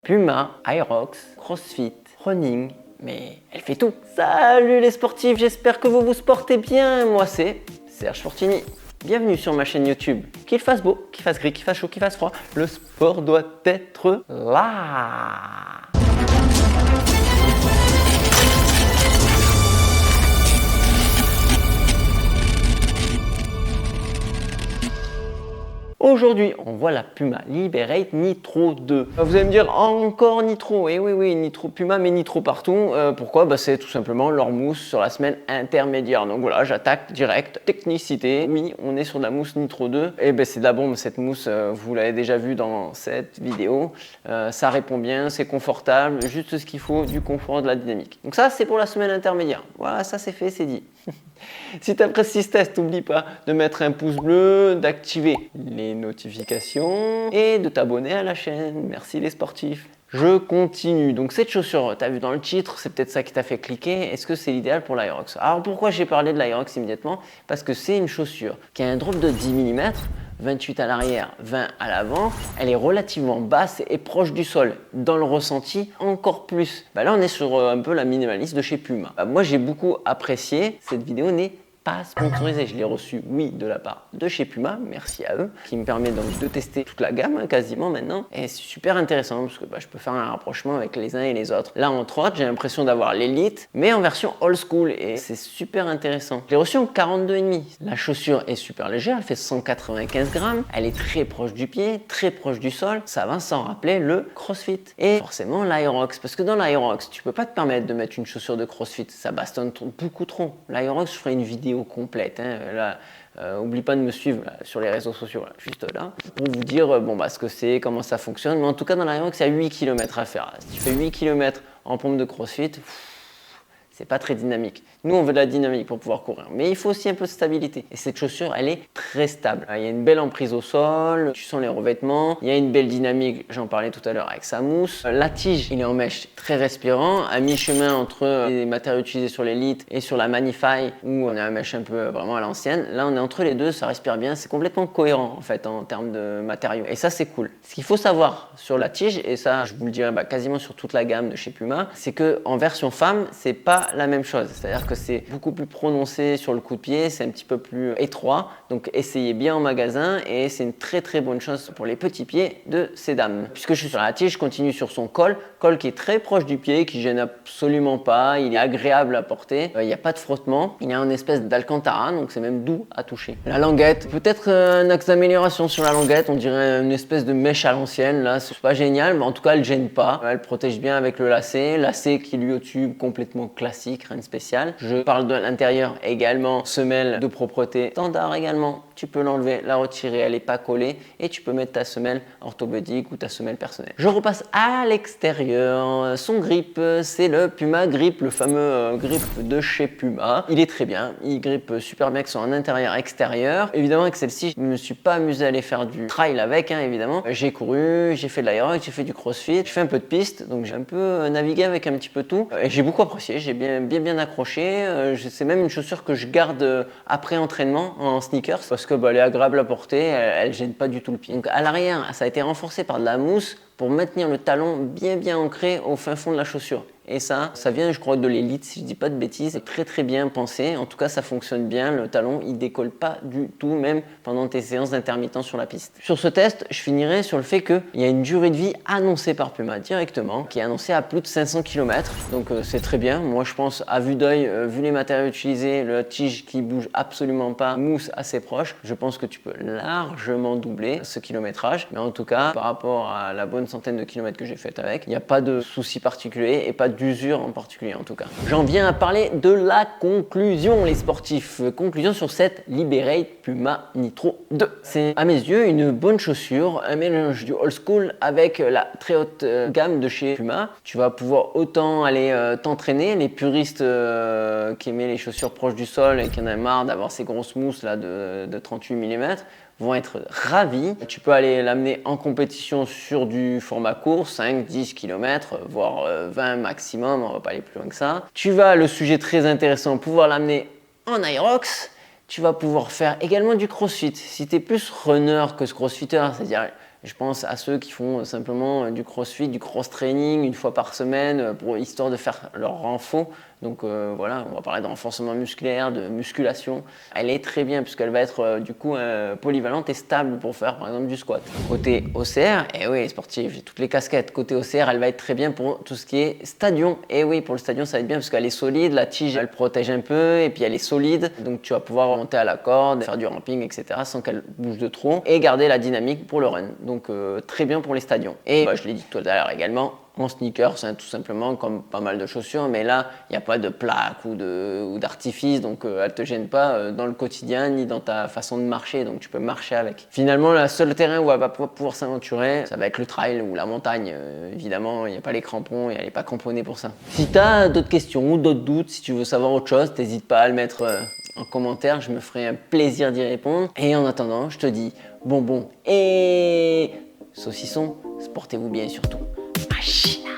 Puma, Aerox, CrossFit, running, mais elle fait tout. Salut les sportifs, j'espère que vous vous portez bien. Moi c'est Serge Fortini. Bienvenue sur ma chaîne YouTube. Qu'il fasse beau, qu'il fasse gris, qu'il fasse chaud, qu'il fasse froid, le sport doit être là. Aujourd'hui, on voit la Puma Liberate Nitro 2. Vous allez me dire, encore Nitro? Et oui, Nitro Puma, mais Nitro partout. Pourquoi? C'est tout simplement leur mousse sur la semaine intermédiaire. Donc voilà, j'attaque direct. Technicité. Oui, on est sur de la mousse Nitro 2. Et c'est de la bombe, cette mousse. Vous l'avez déjà vu dans cette vidéo. Ça répond bien, c'est confortable. Juste ce qu'il faut, du confort, de la dynamique. Donc ça, c'est pour la semaine intermédiaire. Voilà, ça c'est fait, c'est dit. Si tu apprécies ce test, n'oublie pas de mettre un pouce bleu, d'activer les notifications et de t'abonner à la chaîne. Merci les sportifs. Je continue. Donc cette chaussure, tu as vu dans le titre, c'est peut-être ça qui t'a fait cliquer. Est-ce que c'est l'idéal pour l'Aerox? Alors pourquoi j'ai parlé de l'Aerox immédiatement? Parce que c'est une chaussure qui a un drop de 10 mm, 28 à l'arrière, 20 à l'avant. Elle est relativement basse et proche du sol. Dans le ressenti, encore plus. Là, on est sur un peu la minimaliste de chez Puma. Moi, j'ai beaucoup apprécié. Cette vidéo n'est pas sponsorisée. Je l'ai reçue, oui, de la part de chez Puma. Merci à eux. Qui me permet donc de tester toute la gamme, quasiment maintenant. Et c'est super intéressant parce que je peux faire un rapprochement avec les uns et les autres. Là, entre autres, j'ai l'impression d'avoir l'élite, mais en version old school. Et c'est super intéressant. Je l'ai reçue en 42,5. La chaussure est super légère. Elle fait 195 grammes. Elle est très proche du pied, très proche du sol. Ça va sans rappeler le CrossFit. Et forcément, l'Aerox. Parce que dans l'Aerox, tu peux pas te permettre de mettre une chaussure de CrossFit. Ça bastonne beaucoup trop. L'Aerox, je ferai une vidéo complète. Là, oublie pas de me suivre là, sur les réseaux sociaux, là, juste là, pour vous dire ce que c'est, comment ça fonctionne. Mais en tout cas, dans l'Aerox, il y a 8 km à faire. Si tu fais 8 km en pompe de CrossFit, c'est pas très dynamique. Nous, on veut de la dynamique pour pouvoir courir. Mais il faut aussi un peu de stabilité. Et cette chaussure, elle est très stable. Il y a une belle emprise au sol, tu sens les revêtements. Il y a une belle dynamique, j'en parlais tout à l'heure, avec sa mousse. La tige, il est en mèche très respirant, à mi-chemin entre les matériaux utilisés sur l'Elite et sur la Manify, où on a un mèche un peu vraiment à l'ancienne. Là, on est entre les deux, ça respire bien. C'est complètement cohérent, en fait, en termes de matériaux. Et ça, c'est cool. Ce qu'il faut savoir sur la tige, et ça, je vous le dirai quasiment sur toute la gamme de chez Puma, c'est qu'en version femme, c'est pas la même chose, c'est-à-dire que c'est beaucoup plus prononcé sur le coup de pied, c'est un petit peu plus étroit, donc essayez bien en magasin et c'est une très bonne chose pour les petits pieds de ces dames. Puisque je suis sur la tige, je continue sur son col qui est très proche du pied, qui gêne absolument pas, il est agréable à porter, il n'y a pas de frottement, il y a une espèce d'alcantara, donc c'est même doux à toucher. La languette, peut-être un axe d'amélioration sur la languette, on dirait une espèce de mèche à l'ancienne, là c'est pas génial, mais en tout cas elle gêne pas, elle protège bien avec le lacet qui lui au-dessus complètement classique, rien de spécial. Je parle de l'intérieur également, semelle de propreté standard également. Tu peux l'enlever, la retirer, elle n'est pas collée et tu peux mettre ta semelle orthopédique ou ta semelle personnelle. Je repasse à l'extérieur. Son grip, c'est le Puma Grip, le fameux grip de chez Puma. Il est très bien, il grippe super bien que ce soit en intérieur extérieur. Évidemment avec celle-ci, je ne me suis pas amusé à aller faire du trail avec, évidemment. J'ai couru, j'ai fait de l'aérobic, j'ai fait du crossfit, j'ai fait un peu de piste, donc j'ai un peu navigué avec un petit peu tout. Et j'ai beaucoup apprécié, j'ai bien accroché. C'est même une chaussure que je garde après entraînement en sneakers parce que elle est agréable à porter, elle gêne pas du tout le pied. Donc à l'arrière, ça a été renforcé par de la mousse pour maintenir le talon bien ancré au fin fond de la chaussure. Et ça vient je crois de l'Elite si je dis pas de bêtises. C'est très bien pensé, en tout cas ça fonctionne bien, le talon il décolle pas du tout même pendant tes séances d'intermittent sur la piste. Sur ce test, je finirai sur le fait qu'il y a une durée de vie annoncée par Puma directement, qui est annoncée à plus de 500 km, donc c'est très bien. Moi je pense à vue d'œil, vu les matériaux utilisés, la tige qui bouge absolument pas, mousse assez proche, je pense que tu peux largement doubler ce kilométrage, mais en tout cas par rapport à la bonne centaine de kilomètres que j'ai fait avec, il n'y a pas de souci particulier et pas d'usure en particulier en tout cas. J'en viens à parler de la conclusion les sportifs. Conclusion sur cette Liberate Puma Nitro 2. C'est à mes yeux une bonne chaussure, un mélange du old school avec la très haute gamme de chez Puma. Tu vas pouvoir autant aller t'entraîner, les puristes qui aimaient les chaussures proches du sol et qui en avaient marre d'avoir ces grosses mousses là de 38 mm, vont être ravis. Tu peux aller l'amener en compétition sur du format court, 5-10 km, voire 20 maximum, on va pas aller plus loin que ça. Tu vas, le sujet très intéressant, pouvoir l'amener en Aerox. Tu vas pouvoir faire également du crossfit. Si tu es plus runner que crossfitter, c'est-à-dire Je pense à ceux qui font simplement du crossfit, du cross-training une fois par semaine, histoire de faire leur renfort. Donc voilà, on va parler de renforcement musculaire, de musculation. Elle est très bien puisqu'elle va être du coup polyvalente et stable pour faire par exemple du squat. Côté OCR, et oui, les sportifs, j'ai toutes les casquettes. Côté OCR, elle va être très bien pour tout ce qui est stadion. Et oui, pour le stadion, ça va être bien parce qu'elle est solide, la tige, elle protège un peu et puis elle est solide. Donc tu vas pouvoir monter à la corde, faire du ramping, etc. sans qu'elle bouge de trop et garder la dynamique pour le run. Donc très bien pour les stadions. Et je l'ai dit tout à l'heure également, en sneakers, hein, tout simplement, comme pas mal de chaussures, mais là, il n'y a pas de plaque ou d'artifice, donc elle ne te gêne pas dans le quotidien ni dans ta façon de marcher, donc tu peux marcher avec. Finalement, le seul terrain où elle va pouvoir s'aventurer, ça va être le trail ou la montagne. Évidemment, il n'y a pas les crampons et elle n'est pas cramponnée pour ça. Si tu as d'autres questions ou d'autres doutes, si tu veux savoir autre chose, n'hésite pas à le mettre en commentaire, je me ferai un plaisir d'y répondre. Et en attendant, je te dis bonbon et saucisson, portez-vous bien surtout. Machina.